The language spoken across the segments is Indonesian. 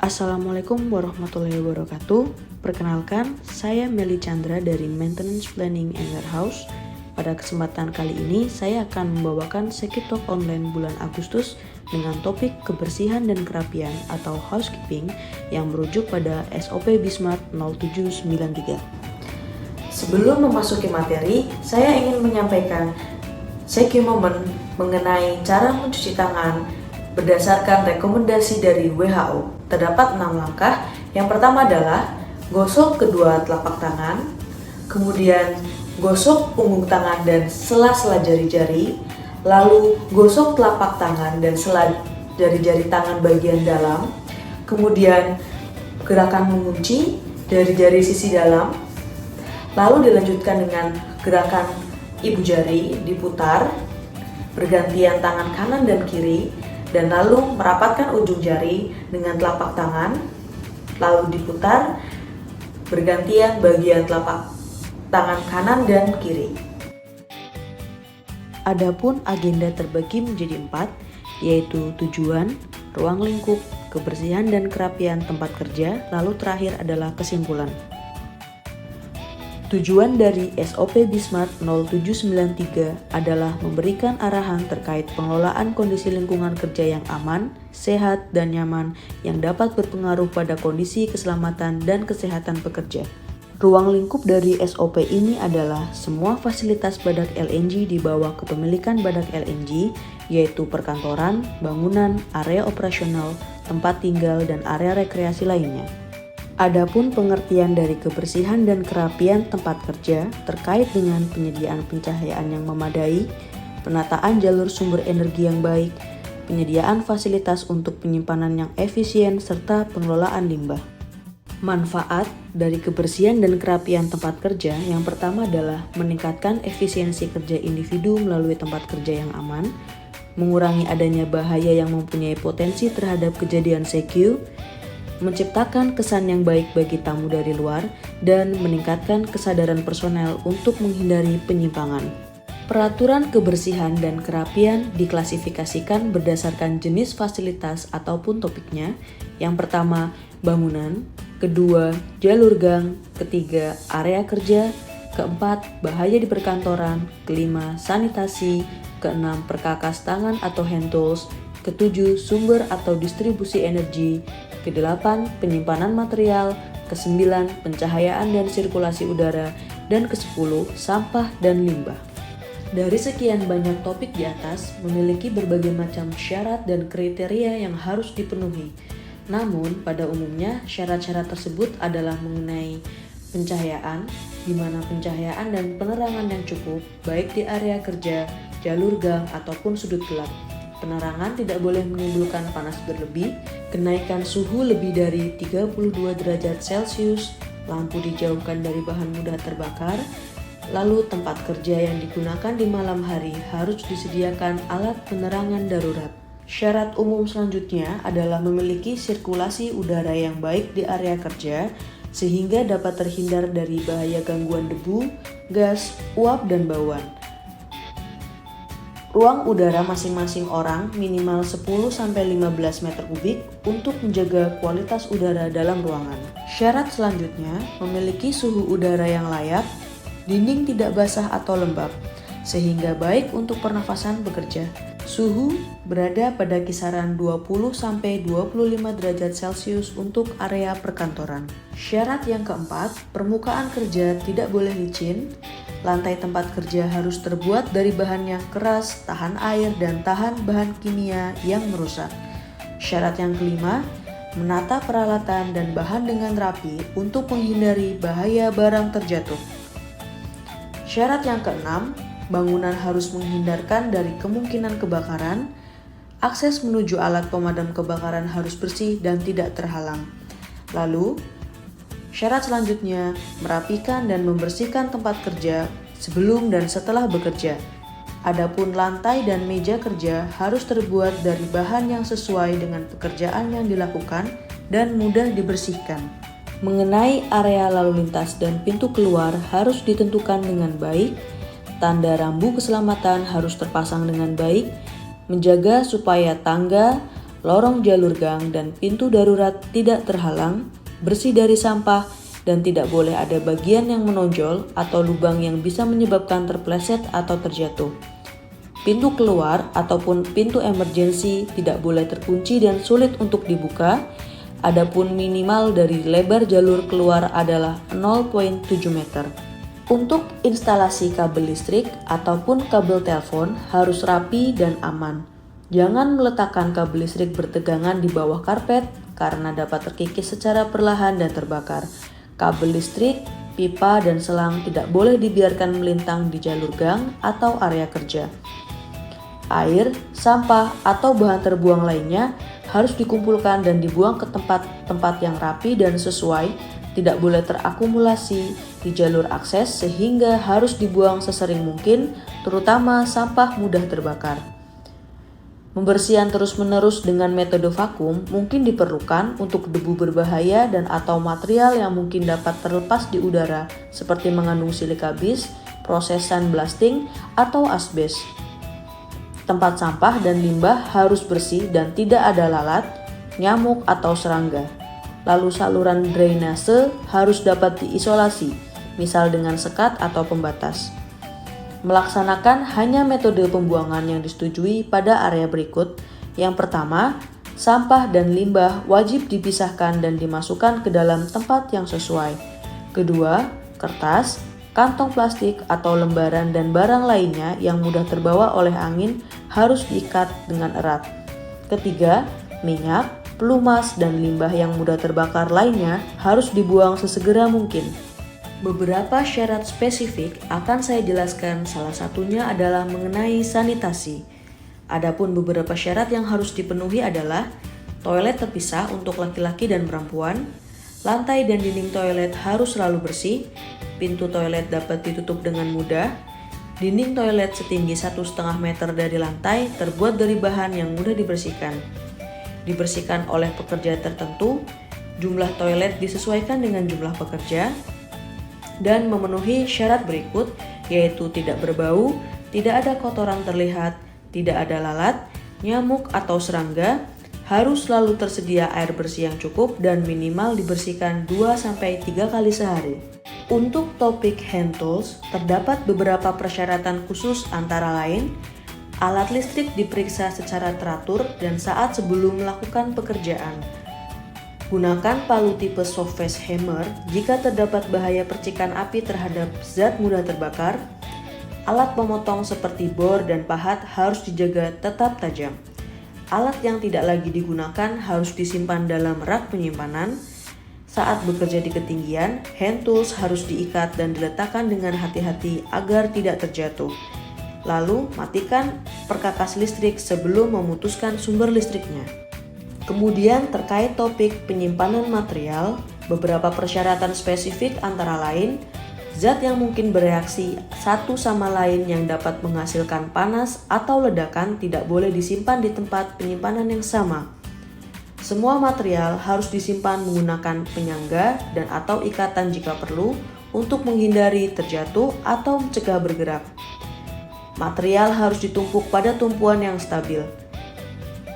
Assalamualaikum warahmatullahi wabarakatuh. Perkenalkan, saya Meli Chandra dari Maintenance Planning and Warehouse. Pada kesempatan kali ini, saya akan membawakan Sekitalk Online bulan Agustus dengan topik kebersihan dan kerapian atau housekeeping yang merujuk pada SOP Bismart 0793. Sebelum memasuki materi, saya ingin menyampaikan Seki Moment mengenai cara mencuci tangan berdasarkan rekomendasi dari WHO. Terdapat 6 langkah. Yang pertama adalah gosok kedua telapak tangan, kemudian gosok punggung tangan dan sela-sela jari-jari, lalu gosok telapak tangan dan sela jari-jari tangan bagian dalam, kemudian gerakan mengunci jari-jari sisi dalam, lalu dilanjutkan dengan gerakan ibu jari diputar, bergantian tangan kanan dan kiri, dan lalu merapatkan ujung jari dengan telapak tangan, lalu diputar, bergantian bagian telapak tangan kanan dan kiri. Adapun agenda terbagi menjadi 4, yaitu tujuan, ruang lingkup, kebersihan dan kerapian tempat kerja, lalu terakhir adalah kesimpulan. Tujuan dari SOP Bismart 0793 adalah memberikan arahan terkait pengelolaan kondisi lingkungan kerja yang aman, sehat, dan nyaman yang dapat berpengaruh pada kondisi keselamatan dan kesehatan pekerja. Ruang lingkup dari SOP ini adalah semua fasilitas badak LNG di bawah kepemilikan badak LNG, yaitu perkantoran, bangunan, area operasional, tempat tinggal, dan area rekreasi lainnya. Adapun pengertian dari kebersihan dan kerapian tempat kerja terkait dengan penyediaan pencahayaan yang memadai, penataan jalur sumber energi yang baik, penyediaan fasilitas untuk penyimpanan yang efisien, serta pengelolaan limbah. Manfaat dari kebersihan dan kerapian tempat kerja yang pertama adalah meningkatkan efisiensi kerja individu melalui tempat kerja yang aman, mengurangi adanya bahaya yang mempunyai potensi terhadap kejadian CQ, menciptakan kesan yang baik bagi tamu dari luar, dan meningkatkan kesadaran personel untuk menghindari penyimpangan. Peraturan kebersihan dan kerapian diklasifikasikan berdasarkan jenis fasilitas ataupun topiknya. Yang pertama, bangunan, kedua, jalur gang, ketiga, area kerja, keempat, bahaya di perkantoran, kelima, sanitasi, keenam, perkakas tangan atau hand tools, ketujuh, sumber atau distribusi energi, kedelapan, penyimpanan material, kesembilan, pencahayaan dan sirkulasi udara, dan kesepuluh, sampah dan limbah. Dari sekian banyak topik di atas, memiliki berbagai macam syarat dan kriteria yang harus dipenuhi. Namun, pada umumnya, syarat-syarat tersebut adalah mengenai pencahayaan, di mana pencahayaan dan penerangan yang cukup, baik di area kerja, jalur gang, ataupun sudut gelap. Penerangan tidak boleh menimbulkan panas berlebih, kenaikan suhu lebih dari 32 derajat Celcius, lampu dijauhkan dari bahan mudah terbakar, lalu tempat kerja yang digunakan di malam hari harus disediakan alat penerangan darurat. Syarat umum selanjutnya adalah memiliki sirkulasi udara yang baik di area kerja, sehingga dapat terhindar dari bahaya gangguan debu, gas, uap, dan bauan. Ruang udara masing-masing orang minimal 10-15 meter kubik untuk menjaga kualitas udara dalam ruangan. Syarat selanjutnya, memiliki suhu udara yang layak, dinding tidak basah atau lembab, sehingga baik untuk pernafasan bekerja. Suhu berada pada kisaran 20-25 derajat Celcius untuk area perkantoran. Syarat yang keempat, permukaan kerja tidak boleh licin. Lantai tempat kerja harus terbuat dari bahan yang keras, tahan air, dan tahan bahan kimia yang merusak. Syarat yang kelima, menata peralatan dan bahan dengan rapi untuk menghindari bahaya barang terjatuh. Syarat yang keenam, bangunan harus menghindarkan dari kemungkinan kebakaran. Akses menuju alat pemadam kebakaran harus bersih dan tidak terhalang. Lalu, syarat selanjutnya, merapikan dan membersihkan tempat kerja sebelum dan setelah bekerja. Adapun lantai dan meja kerja harus terbuat dari bahan yang sesuai dengan pekerjaan yang dilakukan dan mudah dibersihkan. Mengenai area lalu lintas dan pintu keluar harus ditentukan dengan baik. Tanda rambu keselamatan harus terpasang dengan baik. Menjaga supaya tangga, lorong jalur gang dan pintu darurat tidak terhalang, bersih dari sampah, dan tidak boleh ada bagian yang menonjol atau lubang yang bisa menyebabkan terpleset atau terjatuh. Pintu keluar ataupun pintu emergensi tidak boleh terkunci dan sulit untuk dibuka, adapun minimal dari lebar jalur keluar adalah 0,7 meter. Untuk instalasi kabel listrik ataupun kabel telepon harus rapi dan aman. Jangan meletakkan kabel listrik bertegangan di bawah karpet karena dapat terkikis secara perlahan dan terbakar. Kabel listrik, pipa, dan selang tidak boleh dibiarkan melintang di jalur gang atau area kerja. Air, sampah, atau bahan terbuang lainnya harus dikumpulkan dan dibuang ke tempat-tempat yang rapi dan sesuai, tidak boleh terakumulasi di jalur akses sehingga harus dibuang sesering mungkin, terutama sampah mudah terbakar. Pembersihan terus-menerus dengan metode vakum mungkin diperlukan untuk debu berbahaya dan atau material yang mungkin dapat terlepas di udara seperti mengandung silika bis, proses sandblasting, atau asbes. Tempat sampah dan limbah harus bersih dan tidak ada lalat, nyamuk, atau serangga. Lalu saluran drainase harus dapat diisolasi, misal dengan sekat atau pembatas. Melaksanakan hanya metode pembuangan yang disetujui pada area berikut. Yang pertama, sampah dan limbah wajib dipisahkan dan dimasukkan ke dalam tempat yang sesuai. Kedua, kertas, kantong plastik atau lembaran dan barang lainnya yang mudah terbawa oleh angin harus diikat dengan erat. Ketiga, minyak, pelumas, dan limbah yang mudah terbakar lainnya harus dibuang sesegera mungkin. Beberapa syarat spesifik akan saya jelaskan, salah satunya adalah mengenai sanitasi. Adapun beberapa syarat yang harus dipenuhi adalah toilet terpisah untuk laki-laki dan perempuan, lantai dan dinding toilet harus selalu bersih, pintu toilet dapat ditutup dengan mudah, dinding toilet setinggi 1,5 meter dari lantai terbuat dari bahan yang mudah dibersihkan. Dibersihkan oleh pekerja tertentu, jumlah toilet disesuaikan dengan jumlah pekerja, dan memenuhi syarat berikut, yaitu tidak berbau, tidak ada kotoran terlihat, tidak ada lalat, nyamuk atau serangga, harus selalu tersedia air bersih yang cukup dan minimal dibersihkan 2-3 kali sehari. Untuk topik hand tools, terdapat beberapa persyaratan khusus antara lain, alat listrik diperiksa secara teratur dan saat sebelum melakukan pekerjaan. Gunakan palu tipe soft face hammer jika terdapat bahaya percikan api terhadap zat mudah terbakar. Alat pemotong seperti bor dan pahat harus dijaga tetap tajam. Alat yang tidak lagi digunakan harus disimpan dalam rak penyimpanan. Saat bekerja di ketinggian, hand tools harus diikat dan diletakkan dengan hati-hati agar tidak terjatuh. Lalu, matikan perkakas listrik sebelum memutuskan sumber listriknya. Kemudian terkait topik penyimpanan material, beberapa persyaratan spesifik antara lain, zat yang mungkin bereaksi satu sama lain yang dapat menghasilkan panas atau ledakan tidak boleh disimpan di tempat penyimpanan yang sama. Semua material harus disimpan menggunakan penyangga dan atau ikatan jika perlu untuk menghindari terjatuh atau mencegah bergerak. Material harus ditumpuk pada tumpuan yang stabil.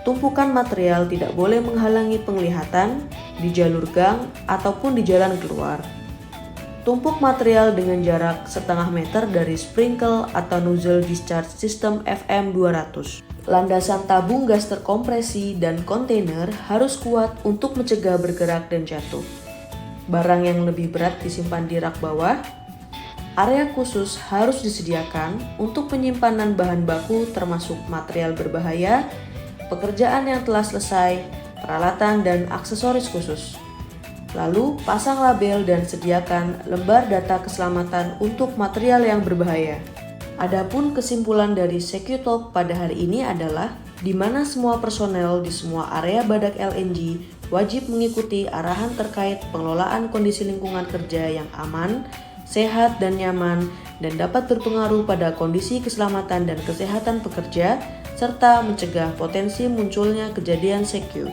Tumpukan material tidak boleh menghalangi penglihatan di jalur gang ataupun di jalan keluar. Tumpuk material dengan jarak 0,5 meter dari sprinkle atau nozzle discharge system FM200. Landasan tabung gas terkompresi dan kontainer harus kuat untuk mencegah bergerak dan jatuh. Barang yang lebih berat disimpan di rak bawah. Area khusus harus disediakan untuk penyimpanan bahan baku termasuk material berbahaya, pekerjaan yang telah selesai, peralatan dan aksesoris khusus. Lalu, pasang label dan sediakan lembar data keselamatan untuk material yang berbahaya. Adapun kesimpulan dari SecuTalk pada hari ini adalah di mana semua personel di semua area badak LNG wajib mengikuti arahan terkait pengelolaan kondisi lingkungan kerja yang aman, sehat dan nyaman, dan dapat berpengaruh pada kondisi keselamatan dan kesehatan pekerja, serta mencegah potensi munculnya kejadian secu.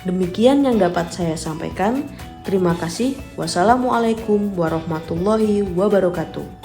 Demikian yang dapat saya sampaikan. Terima kasih. Wassalamualaikum warahmatullahi wabarakatuh.